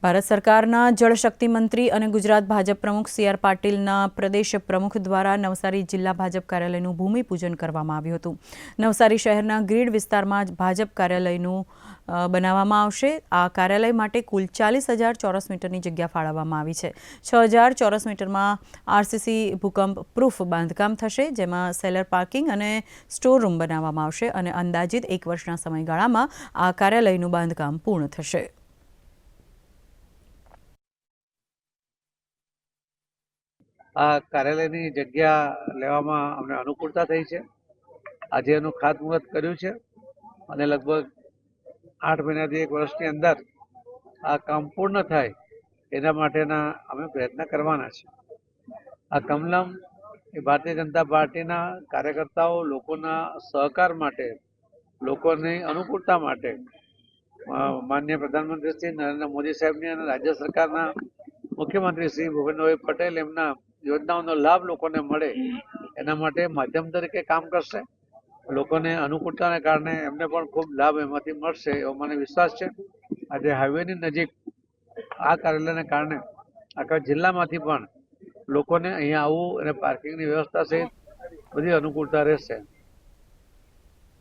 ભારત સરકારના જળશક્તિ મંત્રી અને ગુજરાત ભાજપ પ્રમુખ સી આર પાટીલના પ્રદેશ પ્રમુખ દ્વારા નવસારી જિલ્લા ભાજપ કાર્યાલયનું ભૂમિપૂજન કરવામાં આવ્યું હતું। નવસારી શહેરના ગ્રીડ વિસ્તારમાં ભાજપ કાર્યાલયનું બનાવવામાં આવશે। આ કાર્યાલય માટે કુલ 40,000 ચોરસ મીટરની જગ્યા ફાળવવામાં આવી છે। 6,000 ચોરસ મીટરમાં આરસીસી ભૂકંપ પ્રૂફ બાંધકામ થશે, જેમાં સેલર પાર્કિંગ અને સ્ટોર રૂમ બનાવવામાં આવશે અને અંદાજિત 1 વર્ષના સમયગાળામાં આ કાર્યાલયનું બાંધકામ પૂર્ણ થશે। આ કાર્યાલયની જગ્યા લેવામાં અમને અનુકૂળતા થઈ છે। આજે એનું ખાતમુહૂર્ત કર્યું છે અને લગભગ 8 મહિનાથી 1 વર્ષની અંદર આ કામ પૂર્ણ થાય એના માટેના અમે પ્રયત્ન કરવાના છે। આ કમલમ એ ભારતીય જનતા પાર્ટીના કાર્યકર્તાઓ લોકોના સહકાર માટે, લોકોની અનુકૂળતા માટે માનનીય પ્રધાનમંત્રી શ્રી નરેન્દ્ર મોદી સાહેબની અને રાજ્ય સરકારના મુખ્યમંત્રી શ્રી ભૂપેન્દ્રભાઈ પટેલ એમના યોજનાઓનો લાભ લોકોને મળે એના માટે માધ્યમ તરીકે કામ કરશે। લોકોને અનુકૂળતાને કારણે એમને પણ ખૂબ લાભ એમાંથી મળશે એવો મને વિશ્વાસ છે। આજે હાઈવેની નજીક આ કાર્યાલયને કારણે આખા જિલ્લામાંથી પણ લોકોને અહીંયા આવવું અને પાર્કિંગની વ્યવસ્થા સહિત બધી અનુકૂળતા રહેશે।